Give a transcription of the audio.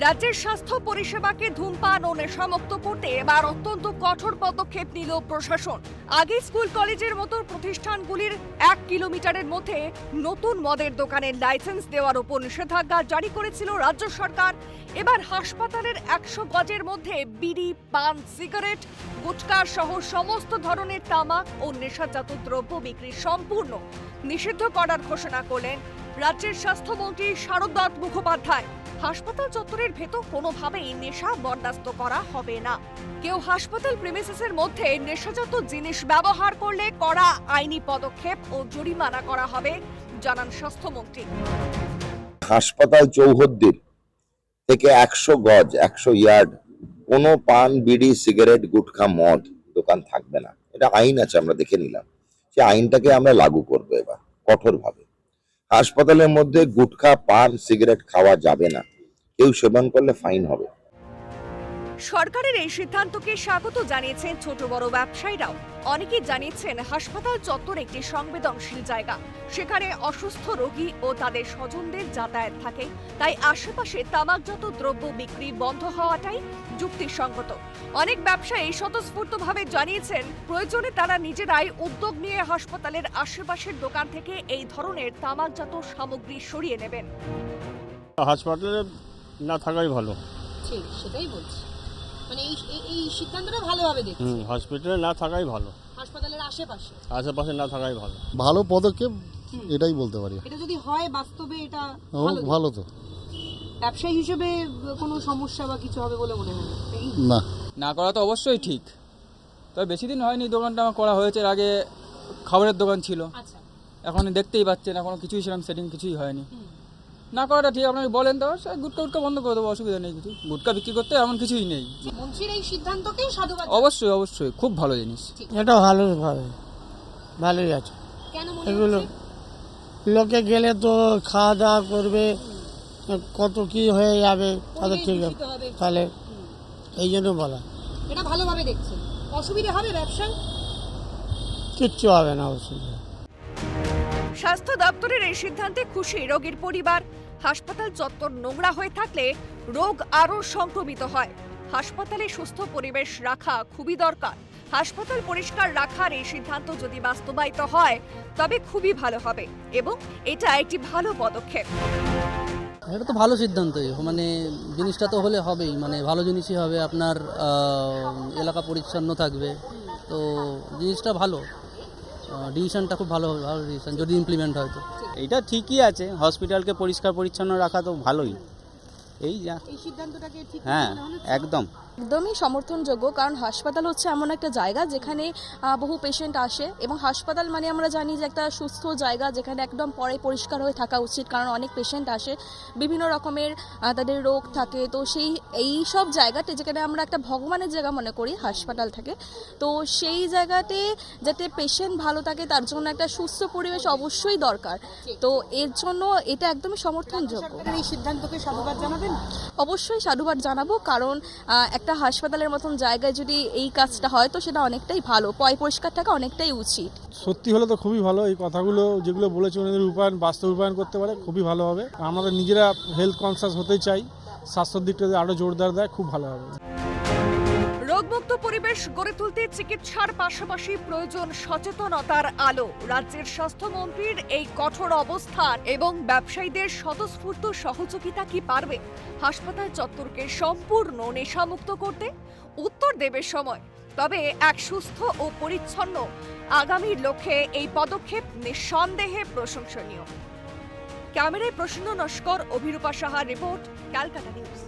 রাজ্যের স্বাস্থ্য পরিষেবাকে ধূমপান ও নেশামুক্ত করতে এবার অত্যন্ত কঠোর পদক্ষেপ নিল প্রশাসন। আগে স্কুল কলেজের মতো প্রতিষ্ঠানগুলির 1 কিলোমিটারের মধ্যে নতুন মদের দোকানের লাইসেন্স দেওয়ার উপর নিষেধাজ্ঞা জারি করেছিল রাজ্য সরকার। এবার হাসপাতালের 100 গজের মধ্যে বিড়ি, পান, সিগারেট, গুটখা সহ সমস্ত ধরনের তামাক ও নেশাজাত দ্রব্য বিক্রি সম্পূর্ণ নিষিদ্ধ করার ঘোষণা করলেন রাজ্যের স্বাস্থ্যমন্ত্রী শারদাত মুখোপাধ্যায়। হাসপাতাল চত্বরের ভেতর কোনোভাবেই নেশা বরদাস্ত করা হবে না। কেউ হাসপাতাল প্রিমিসেসের মধ্যে নেশাজাত জিনিস ব্যবহার করলে কড়া আইনি পদক্ষেপ ও জরিমানা করা হবে, জানান স্বাস্থ্যমন্ত্রী। হাসপাতাল চৌহদ্দির থেকে 100 গজ 100 ইয়ার্ড কোনো পান, বিড়ি, সিগারেট, গুটখা, মদ দোকান থাকবে না। এটা আইন আছে, আমরা দেখে নিলাম। সেই আইনটাকে আমরা লাগু করবো এবার কঠোরভাবে। হাসপাতালের মধ্যে গুটখা, পান, সিগারেট খাওয়া যাবে না। কেউ সেবন করলে ফাইন হবে। সরকারের এই সিদ্ধান্তকে স্বাগত জানিয়েছেন ছোট বড় ব্যবসায়ীরাও। অনেকেই জানিয়েছেন হাসপাতাল চত্বর একটি সংবেদনশীল জায়গা, সেখানে অসুস্থ রোগী ও তাদের স্বজনদের যাতায়াত থাকে, তাই আশেপাশে তামাকজাত দ্রব্য বিক্রি বন্ধ হওয়াটাই যুক্তিসঙ্গত। অনেক ব্যবসায়ী স্বতঃস্ফূর্তভাবে জানিয়েছেন প্রয়োজনে তারা নিজেরাই উদ্যোগ নিয়ে হাসপাতালের আশেপাশের দোকান থেকে এই ধরনের তামাকজাত সামগ্রী সরিয়ে নেবেন। হাসপাতালে না থাকাই ভালো। ঠিক সেটাই বলছি, মানে এই সিদ্ধান্তটা ভালোভাবে দেখছি। হসপিটালে না থাকাই ভালো, হাসপাতালের আশেপাশে না থাকাই ভালো। ভালো পদক্ষেপ, এটাই বলতে পারি। এটা যদি হয় বাস্তবে এটা ভালো তো। ব্যবসায়ী হিসেবে কোনো সমস্যা বা কিছু হবে বলে মনে হয় না? না করা তো অবশ্যই ঠিক, তবে বেশি দিন হয়নি দোকানটা আমার করা হয়েছে। এর আগে খাবারের দোকান ছিল, আচ্ছা এখন দেখতেই পাচ্ছেন এখনো কিছুই সেরকম সেটিং কিছুই হয়নি। না করাটা ঠিক, আপনাকে বলেন তো গুটকা বন্ধ করে দেবো, অসুবিধা নেই কিছু। গুটকা বিক্রি করতে এমন কিছুই নেই। মন্ত্রীর এই সিদ্ধান্তকেও সাধুবাদ। অবশ্যই অবশ্যই খুব ভালো জিনিস। এটা ভালোই আছে। কেন মনে এগুলো হচ্ছে? লোকে গেলে তো খাওয়া দাওয়া করবে, কত কি হয়ে যাবে, তাহলে ঠিক আছে, দূষিত হবে। তাহলে এই জন্য বলা। এটা ভালোভাবে দেখছেন, অসুবিধা হবে ব্যবসায়? কিচ্ছু হবে না অসুবিধা। স্বাস্থ্য দপ্তরের এই সিদ্ধান্তে খুশি রোগীর পরিবার। হাসপাতাল চত্বর নোংরা হয়ে থাকলে রোগ আরও সংক্রমিত হয়। হাসপাতালে সুস্থ পরিবেশ রাখা খুবই দরকার। হাসপাতাল পরিষ্কার রাখার এই সিদ্ধান্ত যদি বাস্তবায়িত হয় তবে খুবই ভালো হবে এবং এটা একটি ভালো পদক্ষেপ। এটা তো ভালো সিদ্ধান্তই, মানে জিনিসটা তো হলে হবেই, মানে ভালো জিনিসই হবে। আপনার এলাকা পরিচ্ছন্ন থাকবে, তো জিনিসটা ভালো। ডিসিশনটা খুব ভালো হবে, ভালো ডিসিশন যদি ইমপ্লিমেন্ট হয় তো। এটা ঠিকই আছে, হসপিটালকে পরিষ্কার পরিচ্ছন্ন রাখা তো ভালোই। এই সিদ্ধান্তটাকে ঠিক হ্যাঁ একদম একদমই সমর্থনযোগ্য, কারণ হাসপাতাল হচ্ছে এমন একটা জায়গা যেখানে বহু পেশেন্ট আসে এবং হাসপাতাল মানে আমরা জানি যে একটা সুস্থ জায়গা যেখানে একদম পরিষ্কার হয়ে থাকা উচিত, কারণ অনেক পেশেন্ট আসে, বিভিন্ন রকমের তাদের রোগ থাকে। তো এই সব জায়গাতে যেখানে আমরা একটা ভগবানের জায়গা মনে করি হাসপাতাল থাকে, তো সেই জায়গাতে যাতে পেশেন্ট ভালো থাকে তার জন্য একটা সুস্থ পরিবেশ অবশ্যই দরকার। তো এর জন্য এটা একদমই সমর্থনযোগ্য। এই সিদ্ধান্তকে সাধুবাদ জানাবেন? অবশ্যই সাধুবাদ জানাবো, কারণ একটা হাসপাতালের মতন জায়গায় যদি এই কাজটা হয় তো সেটা অনেকটাই ভালো, পরিষ্কার থাকা অনেকটাই উচিত। সত্যি হলে তো খুবই ভালো। এই কথাগুলো যেগুলো বলেছে ওনাদের বাস্তব রূপায়ণ করতে পারে খুবই ভালো হবে। আমাদের নিজেরা হেলথ কনসাস হতে চাই, স্বাস্থ্যের দিকটা আরো জোরদার দেয়, খুব ভালো হবে। রোগমুক্ত পরিবেশ গড়ে তুলতে চিকিৎসার পাশাপাশি প্রয়োজন সচেতনতার আলো। রাজ্যের স্বাস্থ্যমন্ত্রীর এই কঠোর অবস্থান এবং ব্যবসায়ীদের স্বতঃস্ফূর্ত সহযোগিতা কি পারবে হাসপাতাল চত্বরকে সম্পূর্ণ নেশামুক্ত করতে? উত্তর দেবে সময়। তবে এক সুস্থ ও পরিচ্ছন্ন আগামীর লক্ষ্যে এই পদক্ষেপ নিঃসন্দেহে প্রশংসনীয়। ক্যামেরায় প্রসন্ন নস্কর, অভিরূপা সাহা রিপোর্ট, ক্যালকাটা নিউজ।